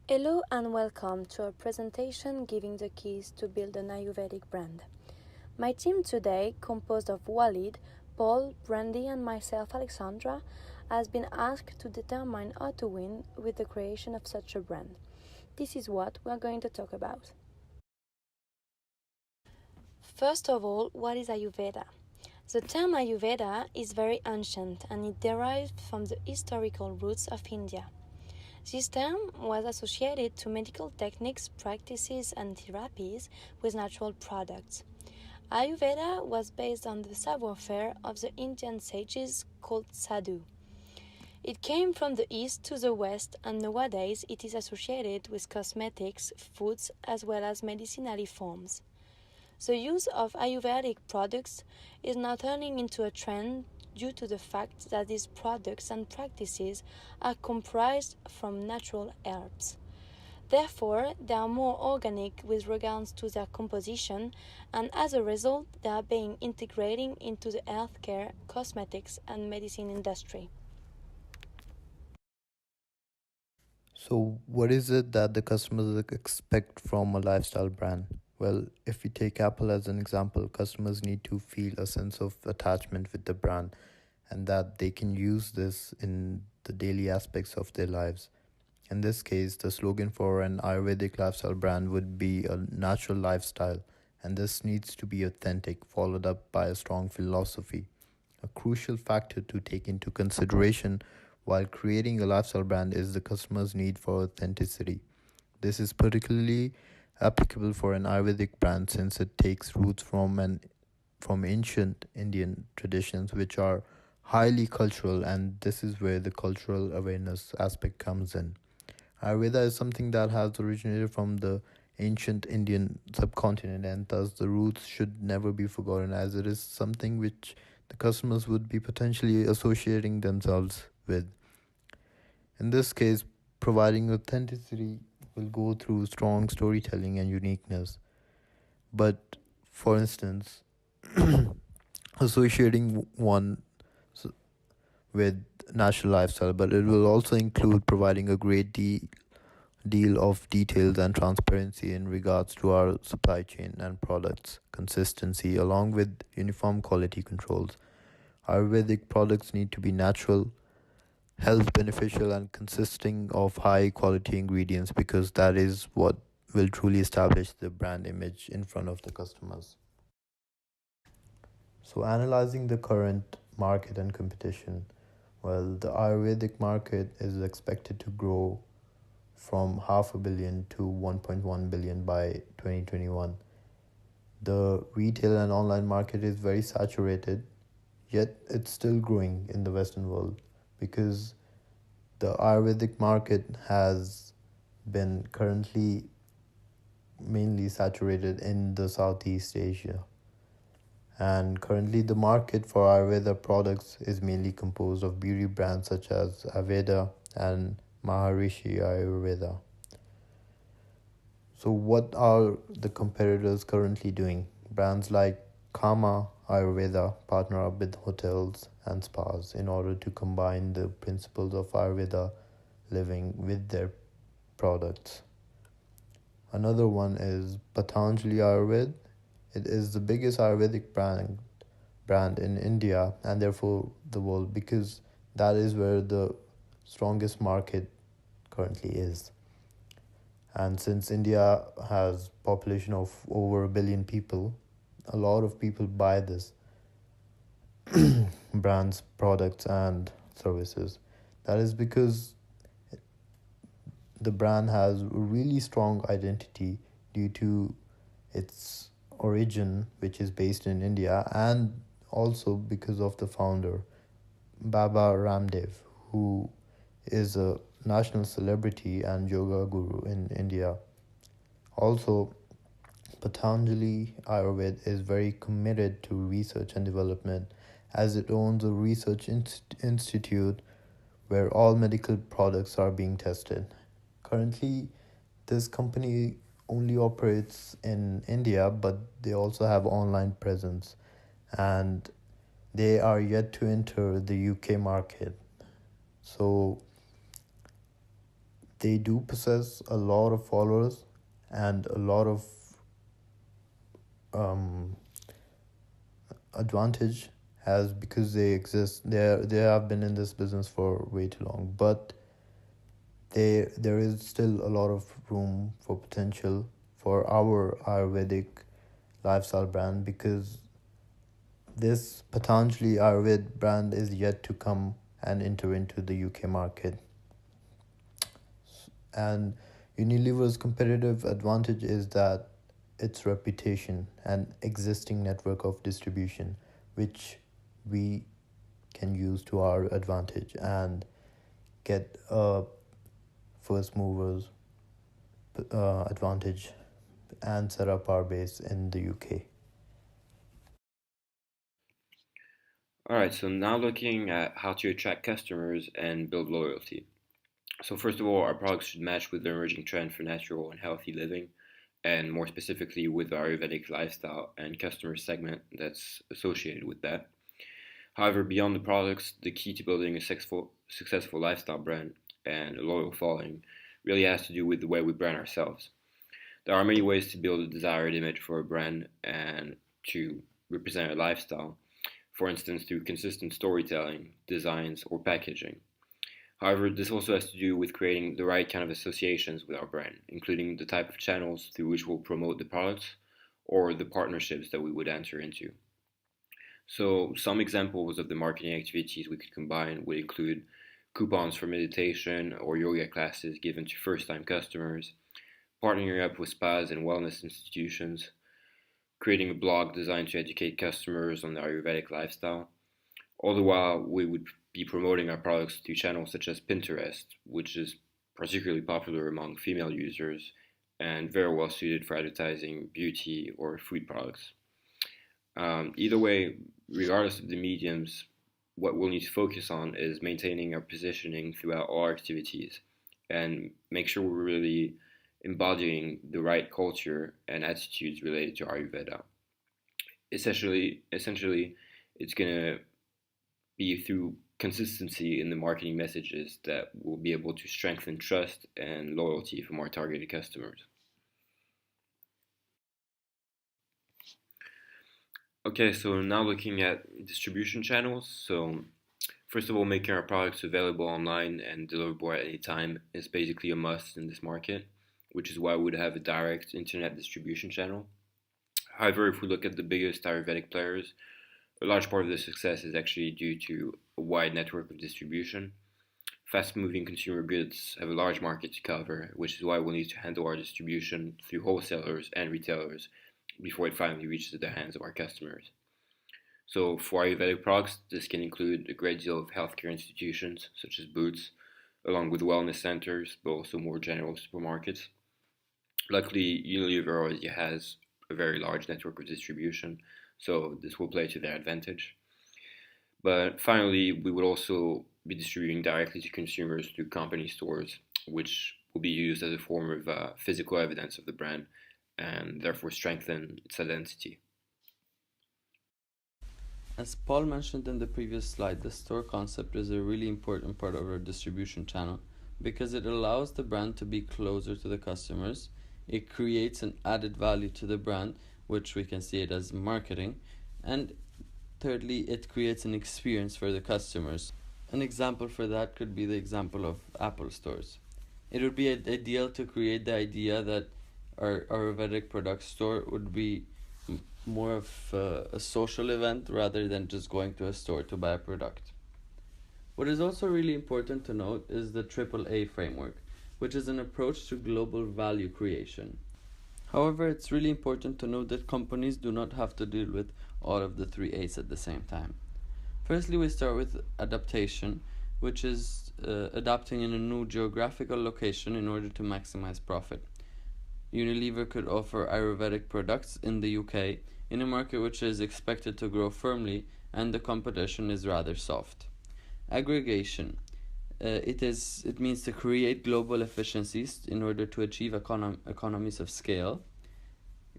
Hello and welcome to our presentation giving the keys to build an Ayurvedic brand. My team today, composed of Walid, Paul, Brandy and myself Alexandra, has been asked to determine how to win with the creation of such a brand. This is what we are going to talk about. First of all, what is Ayurveda? The term Ayurveda is very ancient and it derived from the historical roots of India. This term was associated to medical techniques, practices, and therapies with natural products. Ayurveda was based on the savoir-faire of the Indian sages called sadhu. It came from the east to the west, and nowadays it is associated with cosmetics, foods, as well as medicinal forms. The use of Ayurvedic products is now turning into a trend due to the fact that these products and practices are comprised from natural herbs. Therefore, they are more organic with regards to their composition, and as a result, they are being integrated into the healthcare, cosmetics, and medicine industry. So, what is it that the customers expect from a lifestyle brand? Well, if we take Apple as an example, customers need to feel a sense of attachment with the brand and that they can use this in the daily aspects of their lives. In this case, the slogan for an Ayurvedic lifestyle brand would be a natural lifestyle, and this needs to be authentic, followed up by a strong philosophy. A crucial factor to take into consideration while creating a lifestyle brand is the customer's need for authenticity. This is particularly applicable for an Ayurvedic brand since it takes roots from ancient Indian traditions which are highly cultural, and this is where the cultural awareness aspect comes in. Ayurveda is something that has originated from the ancient Indian subcontinent, and thus the roots should never be forgotten as it is something which the customers would be potentially associating themselves with. In this case, providing authenticity will go through strong storytelling and uniqueness. But for instance, associating one with natural lifestyle, but it will also include providing a deal of details and transparency in regards to our supply chain and products consistency along with uniform quality controls. Ayurvedic products need to be natural, health beneficial, and consisting of high quality ingredients because that is what will truly establish the brand image in front of the customers. So, analyzing the current market and competition, well, the Ayurvedic market is expected to grow from half a billion to 1.1 billion by 2021. The retail and online market is very saturated, yet it's still growing in the Western world because the Ayurvedic market has been currently mainly saturated in the Southeast Asia. And currently, the market for Ayurveda products is mainly composed of beauty brands such as Aveda and Maharishi Ayurveda. So, what are the competitors currently doing? Brands like Kama Ayurveda partner up with hotels and spas in order to combine the principles of Ayurveda living with their products. Another one is Patanjali Ayurved. It is the biggest Ayurvedic brand in India and therefore the world because that is where the strongest market currently is. And since India has population of over a billion people, a lot of people buy this brand's products and services. That is because the brand has a really strong identity due to its origin, which is based in India, and also because of the founder, Baba Ramdev, who is a national celebrity and yoga guru in India. Also, Patanjali Ayurved is very committed to research and development as it owns a research institute where all medical products are being tested. Currently, this company only operates in India, but they also have online presence and they are yet to enter the UK market. So they do possess a lot of followers and a lot of um, advantage has because they exist. They have been in this business for way too long, but there is still a lot of room for potential for our Ayurvedic lifestyle brand, because this Patanjali Ayurved brand is yet to come and enter into the UK market. And Unilever's competitive advantage is that its reputation and existing network of distribution, which we can use to our advantage and get a first movers advantage and set up our base in the UK. All right, so now looking at how to attract customers and build loyalty. So, first of all, our products should match with the emerging trend for natural and healthy living, and more specifically with the Ayurvedic lifestyle and customer segment that's associated with that. However, beyond the products, the key to building a successful lifestyle brand and a loyal following really has to do with the way we brand ourselves. There are many ways to build a desired image for a brand and to represent a lifestyle, for instance, through consistent storytelling, designs, or packaging. However, this also has to do with creating the right kind of associations with our brand, including the type of channels through which we'll promote the products or the partnerships that we would enter into. So, some examples of the marketing activities we could combine would include coupons for meditation or yoga classes given to first time customers, partnering up with spas and wellness institutions, creating a blog designed to educate customers on the Ayurvedic lifestyle. All the while, we would be promoting our products through channels such as Pinterest, which is particularly popular among female users and very well suited for advertising beauty or food products. Either way, regardless of the mediums, what we'll need to focus on is maintaining our positioning throughout all our activities and make sure we're really embodying the right culture and attitudes related to Ayurveda. Essentially, it's going to be through consistency in the marketing messages that will be able to strengthen trust and loyalty from our targeted customers. Okay, so now looking at distribution channels. So, first of all, making our products available online and deliverable at any time is basically a must in this market, which is why we would have a direct internet distribution channel. However, if we look at the biggest Ayurvedic players, a large part of the success is actually due to a wide network of distribution. Fast moving consumer goods have a large market to cover, which is why we'll need to handle our distribution through wholesalers and retailers before it finally reaches the hands of our customers. So, for Ayurvedic products, this can include a great deal of healthcare institutions, such as Boots, along with wellness centers, but also more general supermarkets. Luckily, Unilever already has a very large network of distribution, so this will play to their advantage. But finally, we would also be distributing directly to consumers through company stores, which will be used as a form of physical evidence of the brand and therefore strengthen its identity. As Paul mentioned in the previous slide, the store concept is a really important part of our distribution channel because it allows the brand to be closer to the customers. It creates an added value to the brand, which we can see it as marketing. And thirdly, it creates an experience for the customers. An example for that could be the example of Apple stores. It would be ideal to create the idea that our Ayurvedic product store would be more of a social event rather than just going to a store to buy a product. What is also really important to note is the AAA framework, which is an approach to global value creation. However, it's really important to note that companies do not have to deal with all of the three A's at the same time. Firstly, we start with adaptation, which is adapting in a new geographical location in order to maximize profit. Unilever could offer Ayurvedic products in the UK in a market which is expected to grow firmly and the competition is rather soft. Aggregation. It means to create global efficiencies in order to achieve economies of scale.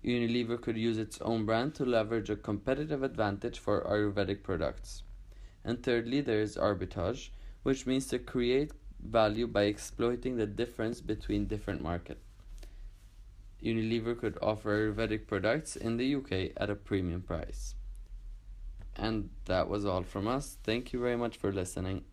Unilever could use its own brand to leverage a competitive advantage for Ayurvedic products. And thirdly, there is arbitrage, which means to create value by exploiting the difference between different markets. Unilever could offer Ayurvedic products in the UK at a premium price. And that was all from us. Thank you very much for listening.